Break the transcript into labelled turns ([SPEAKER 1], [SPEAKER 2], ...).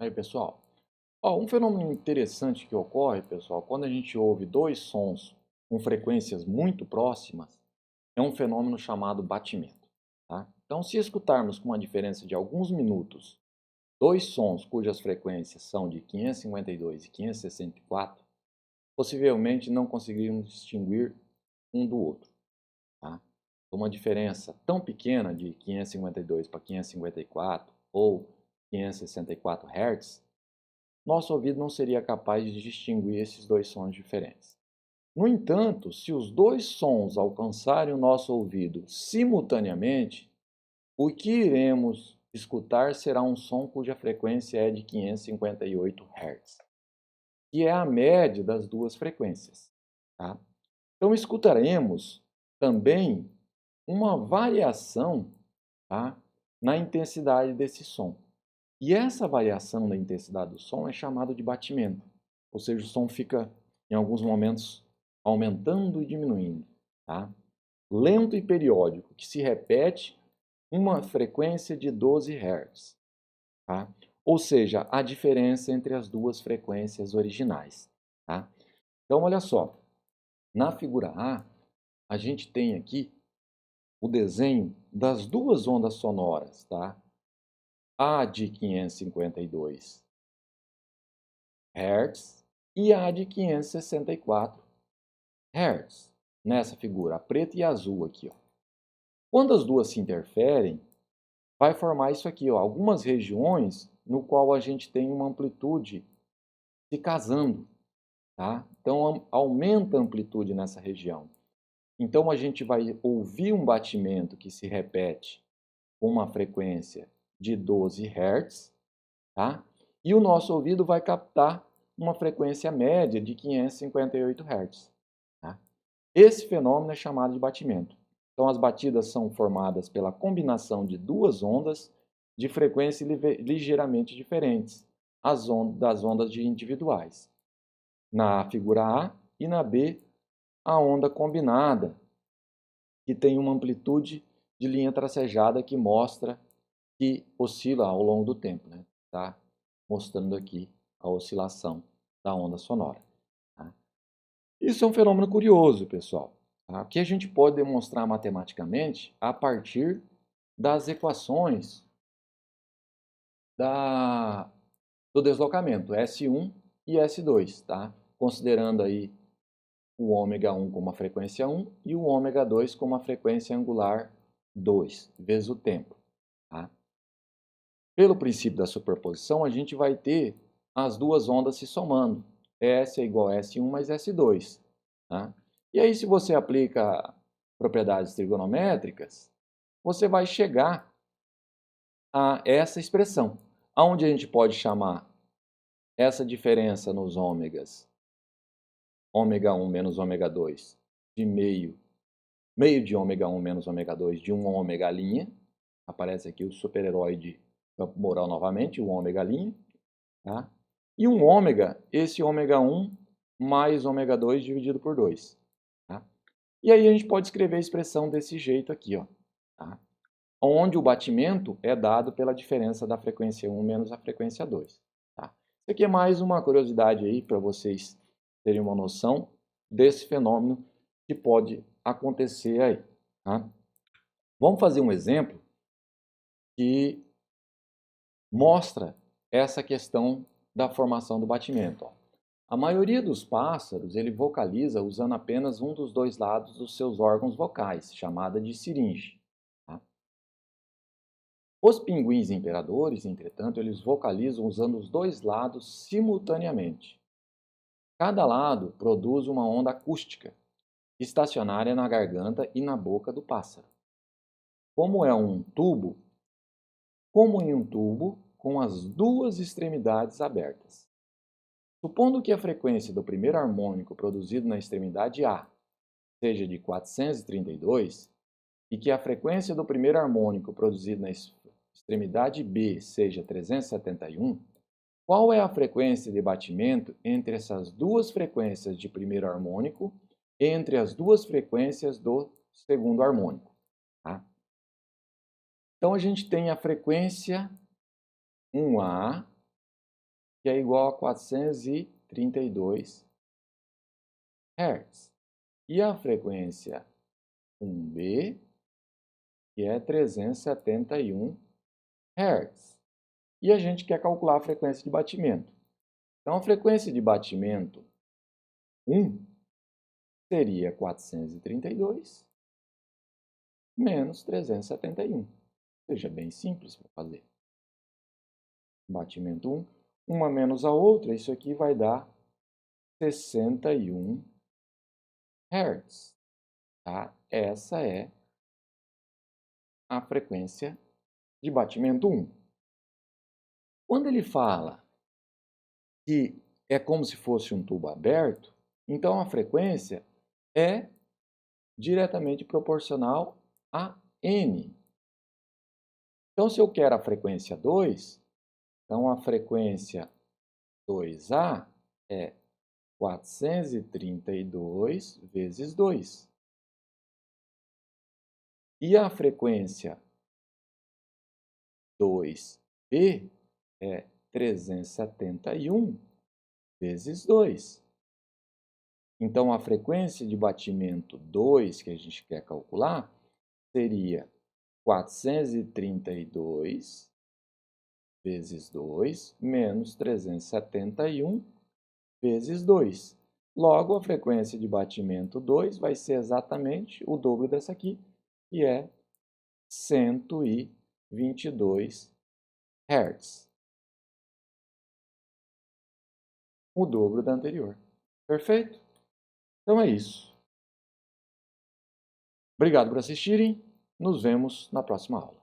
[SPEAKER 1] Aí, pessoal, um fenômeno interessante que ocorre, pessoal, quando a gente ouve dois sons com frequências muito próximas, é um fenômeno chamado batimento, tá? Então, se escutarmos com uma diferença de alguns minutos dois sons cujas frequências são de 552 e 564, possivelmente não conseguiríamos distinguir um do outro, tá? Uma diferença tão pequena de 552 para 554 ou 564 Hz, nosso ouvido não seria capaz de distinguir esses dois sons diferentes. No entanto, se os dois sons alcançarem o nosso ouvido simultaneamente, o que iremos escutar será um som cuja frequência é de 558 Hz, que é a média das duas frequências, tá? Então escutaremos também uma variação, tá, na intensidade desse som. E essa variação da intensidade do som é chamado de batimento, ou seja, o som fica, em alguns momentos, aumentando e diminuindo, tá? Lento e periódico, que se repete uma frequência de 12 Hz, tá? Ou seja, a diferença entre as duas frequências originais, tá? Então, olha só, na figura a gente tem aqui o desenho das duas ondas sonoras, tá? A de 552 Hz e a de 564 Hz, nessa figura, a preta e a azul aqui, ó. Quando as duas se interferem, vai formar isso aqui, ó, algumas regiões no qual a gente tem uma amplitude se casando, tá? Então aumenta a amplitude nessa região. Então a gente vai ouvir um batimento que se repete com uma frequência de 12 Hz, tá? E o nosso ouvido vai captar uma frequência média de 558 Hz. Tá? Esse fenômeno é chamado de batimento. Então, as batidas são formadas pela combinação de duas ondas de frequência ligeiramente diferentes das ondas individuais. Na figura A e na B, a onda combinada, que tem uma amplitude de linha tracejada que mostra que oscila ao longo do tempo, né? Tá mostrando aqui a oscilação da onda sonora. Tá? Isso é um fenômeno curioso, pessoal, tá? Que a gente pode demonstrar matematicamente a partir das equações do deslocamento S1 e S2, tá? Considerando aí o ômega 1 como a frequência 1 e o ômega 2 como a frequência angular 2, vezes o tempo. Tá? Pelo princípio da superposição, a gente vai ter as duas ondas se somando. S é igual a S1 mais S2. Tá? E aí, se você aplica propriedades trigonométricas, você vai chegar a essa expressão, onde a gente pode chamar essa diferença nos ômegas, ômega 1 menos ômega 2, de meio de ômega 1 menos ômega 2, de 1 ômega linha. Aparece aqui o super-herói de campo moral novamente, o ômega linha. Tá? E um ômega, esse ômega 1 mais ômega 2 dividido por 2. Tá? E aí a gente pode escrever a expressão desse jeito aqui, ó, tá? Onde o batimento é dado pela diferença da frequência 1 menos a frequência 2. Tá? Isso aqui é mais uma curiosidade aí para vocês terem uma noção desse fenômeno que pode acontecer aí. Tá? Vamos fazer um exemplo que mostra essa questão da formação do batimento. Ó. A maioria dos pássaros ele vocaliza usando apenas um dos dois lados dos seus órgãos vocais, chamada de siringe. Tá? Os pinguins imperadores, entretanto, eles vocalizam usando os dois lados simultaneamente. Cada lado produz uma onda acústica, estacionária na garganta e na boca do pássaro. Como é um tubo, como em um tubo com as duas extremidades abertas. Supondo que a frequência do primeiro harmônico produzido na extremidade A seja de 432 e que a frequência do primeiro harmônico produzido na extremidade B seja 371, qual é a frequência de batimento entre essas duas frequências de primeiro harmônico e entre as duas frequências do segundo harmônico? Tá? Então a gente tem a frequência 1A que é igual a 432 Hz. E a frequência 1B, que é 371 Hz. E a gente quer calcular a frequência de batimento. Então, a frequência de batimento 1 seria 432 menos 371. Ou seja, bem simples para fazer. Batimento 1, uma menos a outra, isso aqui vai dar 61 Hz. Tá? Essa é a frequência de batimento 1. Quando ele fala que é como se fosse um tubo aberto, então a frequência é diretamente proporcional a n. Então, se eu quero a frequência 2, então a frequência 2A é 432 vezes 2. E a frequência 2B é 371 vezes 2. Então, a frequência de batimento 2 que a gente quer calcular seria 432 vezes 2 menos 371 vezes 2. Logo, a frequência de batimento 2 vai ser exatamente o dobro dessa aqui, que é 122 Hz. O dobro da anterior. Perfeito? Então é isso. Obrigado por assistirem. Nos vemos na próxima aula.